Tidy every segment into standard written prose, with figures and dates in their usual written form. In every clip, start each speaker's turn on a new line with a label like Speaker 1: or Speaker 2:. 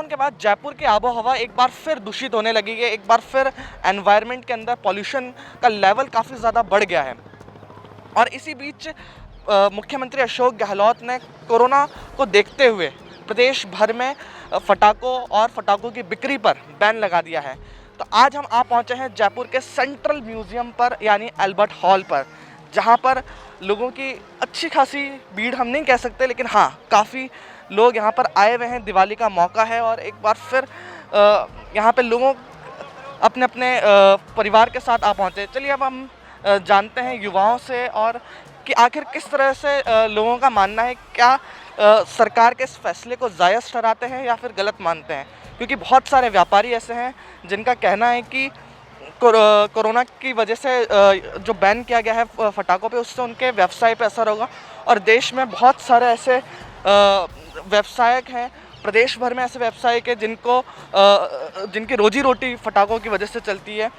Speaker 1: Lockdown के बाद जयपुर की आबोहवा एक बार फिर दूषित होने लगी है। एक बार फिर एनवायरनमेंट के अंदर पॉल्यूशन का लेवल काफ़ी ज़्यादा बढ़ गया है। और इसी बीच मुख्यमंत्री अशोक गहलोत ने कोरोना को देखते हुए प्रदेश भर में फटाकों की बिक्री पर बैन लगा दिया है। तो आज हम आ पहुंचे हैं जयपुर के सेंट्रल म्यूज़ियम पर, यानी अल्बर्ट हॉल पर, जहां पर लोगों की अच्छी खासी भीड़ हम नहीं कह सकते, लेकिन हाँ, काफ़ी लोग यहाँ पर आए हुए हैं। दिवाली का मौका है और एक बार फिर यहाँ पे लोगों अपने अपने परिवार के साथ आ पहुँचे। चलिए अब हम जानते हैं युवाओं से और कि आखिर किस तरह से लोगों का मानना है, क्या सरकार के इस फैसले को जायज़ ठहराते हैं या फिर गलत मानते हैं। क्योंकि बहुत सारे व्यापारी ऐसे हैं जिनका कहना है कि कोरोना की वजह से जो बैन किया गया है फटाकों पे, उससे उनके व्यवसाय पे असर होगा। और देश में बहुत सारे ऐसे व्यवसायक हैं, प्रदेश भर में ऐसे व्यवसायिक हैं जिनकी रोजी रोटी फटाकों की वजह से चलती है।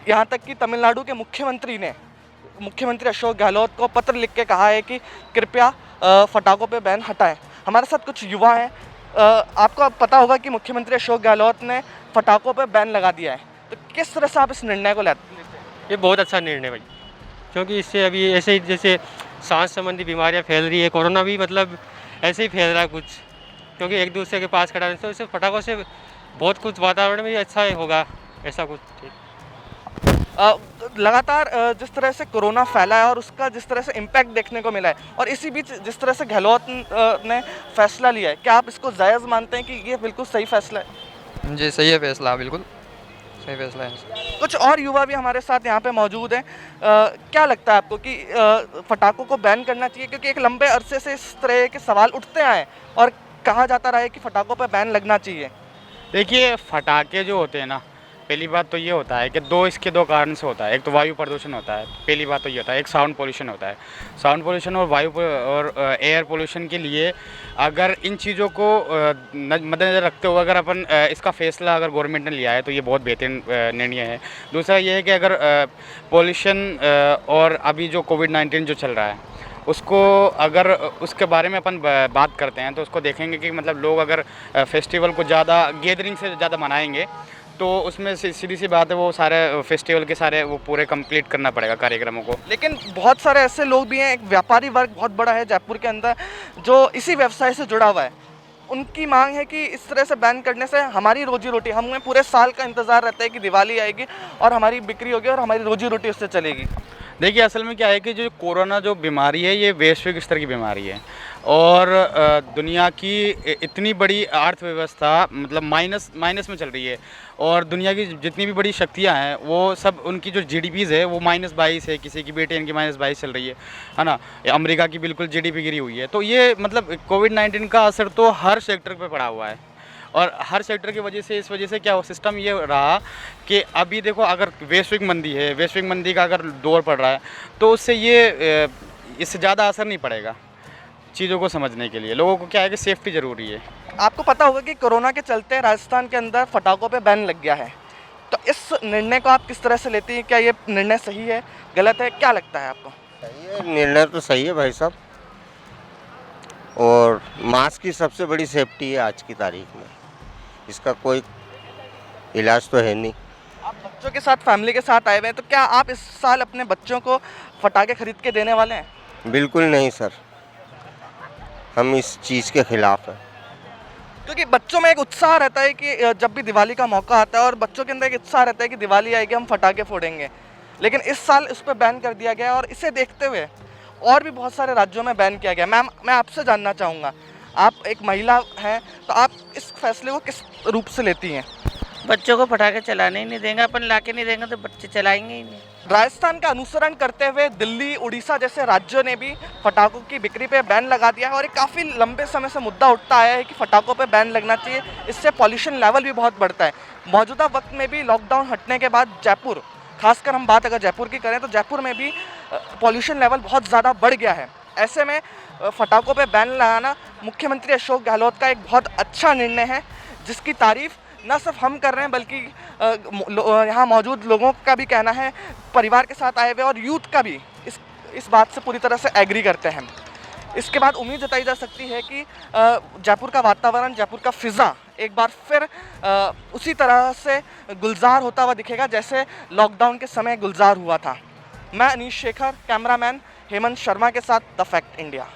Speaker 1: यहाँ तक कि तमिलनाडु के मुख्यमंत्री अशोक गहलोत को पत्र लिख के कहा है कि कृपया फटाकों पे बैन हटाएं। हमारे साथ कुछ युवा हैं। आपको अब पता होगा कि मुख्यमंत्री अशोक गहलोत ने फटाकों पे बैन लगा दिया है, तो किस तरह से आप इस निर्णय को लेते हैं?
Speaker 2: ये बहुत अच्छा निर्णय भाई, क्योंकि इससे अभी ऐसे ही जैसे सांस संबंधी बीमारियां फैल रही है, कोरोना भी मतलब ऐसे ही फैल रहा है कुछ, क्योंकि एक दूसरे के पास खड़ा रहने से इससे फटाकों से बहुत कुछ वातावरण में भी अच्छा होगा, ऐसा कुछ। ठीक,
Speaker 1: लगातार जिस तरह से कोरोना फैला है और उसका जिस तरह से इम्पैक्ट देखने को मिला है, और इसी बीच जिस तरह से गहलोत ने फैसला लिया है, क्या आप इसको जायज़ मानते हैं कि ये बिल्कुल सही फैसला है?
Speaker 3: जी सही है फैसला, बिल्कुल सही फैसला है।
Speaker 1: कुछ और युवा भी हमारे साथ यहाँ पे मौजूद हैं। क्या लगता है आपको कि फटाकों को बैन करना चाहिए? क्योंकि एक लंबे अरसे से इस तरह के सवाल उठते आए और कहा जाता रहा है कि फटाकों पे बैन लगना चाहिए।
Speaker 4: देखिए, फटाके जो होते हैं ना, पहली बात तो ये होता है कि इसके दो कारण से होता है। एक तो वायु प्रदूषण होता है, पहली बात तो ये होता है। एक साउंड पोल्यूशन होता है। साउंड पोल्यूशन और एयर पोल्यूशन के लिए अगर इन चीज़ों को मद्देनज़र रखते हुए अगर अपन इसका फैसला अगर गवर्नमेंट ने लिया है तो ये बहुत बेहतरीन निर्णय है। दूसरा ये है कि अगर पोल्यूशन और अभी जो कोविड-19 जो चल रहा है उसको अगर उसके बारे में अपन बात करते हैं तो उसको देखेंगे कि मतलब लोग अगर फेस्टिवल को ज़्यादा गैदरिंग से ज़्यादा मनाएंगे तो उसमें सीधी सी बात है, वो सारे फेस्टिवल के सारे वो पूरे कंप्लीट करना पड़ेगा कार्यक्रमों को।
Speaker 1: लेकिन बहुत सारे ऐसे लोग भी हैं, एक व्यापारी वर्ग बहुत बड़ा है जयपुर के अंदर जो इसी व्यवसाय से जुड़ा हुआ है। उनकी मांग है कि इस तरह से बैन करने से हमारी रोजी रोटी, हमें पूरे साल का इंतज़ार रहता है कि दिवाली आएगी और हमारी बिक्री होगी और हमारी रोजी रोटी उससे चलेगी।
Speaker 4: देखिए, असल में क्या है कि जो कोरोना जो बीमारी है ये वैश्विक स्तर की बीमारी है और दुनिया की इतनी बड़ी अर्थव्यवस्था मतलब माइनस में चल रही है और दुनिया की जितनी भी बड़ी शक्तियां हैं वो सब उनकी जो जीडीपीज़ है वो -22 है, किसी की BTN की -22 चल रही है ना। अमेरिका की बिल्कुल जीडीपी गिरी हुई है। तो ये मतलब कोविड-19 का असर तो हर सेक्टर पे पड़ा हुआ है और हर सेक्टर की वजह से, इस वजह से क्या सिस्टम ये रहा कि अभी देखो, अगर वैश्विक मंदी का अगर दौर पड़ रहा है तो उससे ये इससे ज़्यादा असर नहीं पड़ेगा। चीज़ों को समझने के लिए लोगों को क्या है कि सेफ्टी ज़रूरी है।
Speaker 1: आपको पता होगा कि कोरोना के चलते राजस्थान के अंदर फटाकों पे बैन लग गया है, तो इस निर्णय को आप किस तरह से लेती हैं? क्या ये निर्णय सही है, गलत है, क्या लगता है आपको?
Speaker 5: सही है, निर्णय तो सही है भाई साहब। और मास्क की सबसे बड़ी सेफ्टी है आज की तारीख में, इसका कोई इलाज तो है नहीं।
Speaker 1: आप बच्चों के साथ, फैमिली के साथ आए हुए हैं, तो क्या आप इस साल अपने बच्चों को फटाके खरीद के देने वाले हैं?
Speaker 5: बिल्कुल नहीं सर, हम इस चीज़ के खिलाफ हैं।
Speaker 1: क्योंकि बच्चों में एक उत्साह रहता है कि जब भी दिवाली का मौका आता है और बच्चों के अंदर एक उत्साह रहता है कि दिवाली आएगी, हम फटाके फोड़ेंगे। लेकिन इस साल इस पर बैन कर दिया गया और इसे देखते हुए और भी बहुत सारे राज्यों में बैन किया गया। मैम, मैं आपसे जानना चाहूँगा, आप एक महिला हैं, तो आप इस फैसले को किस रूप से लेती हैं?
Speaker 6: बच्चों को पटाखे चलाने ही नहीं देंगे, अपन लाके नहीं देंगे तो बच्चे चलाएंगे ही नहीं।
Speaker 1: राजस्थान का अनुसरण करते हुए दिल्ली, उड़ीसा जैसे राज्यों ने भी फटाकों की बिक्री पे बैन लगा दिया है और एक काफ़ी लंबे समय से मुद्दा उठता आया है कि फटाकों पे बैन लगना चाहिए, इससे पॉल्यूशन लेवल भी बहुत बढ़ता है। मौजूदा वक्त में भी लॉकडाउन हटने के बाद जयपुर, खासकर हम बात अगर जयपुर की करें तो जयपुर में भी पॉल्यूशन लेवल बहुत ज़्यादा बढ़ गया है। ऐसे में फटाकों पे बैन लगाना मुख्यमंत्री अशोक गहलोत का एक बहुत अच्छा निर्णय है, जिसकी तारीफ़ न सिर्फ हम कर रहे हैं बल्कि यहाँ मौजूद लोगों का भी कहना है, परिवार के साथ आए हुए और यूथ का भी इस बात से पूरी तरह से एग्री करते हैं। इसके बाद उम्मीद जताई जा सकती है कि जयपुर का वातावरण, जयपुर का फ़िज़ा एक बार फिर उसी तरह से गुलजार होता हुआ दिखेगा जैसे लॉकडाउन के समय गुलजार हुआ था। मैं अनीश शेखर, कैमरामैन हेमंत शर्मा के साथ द फैक्ट इंडिया।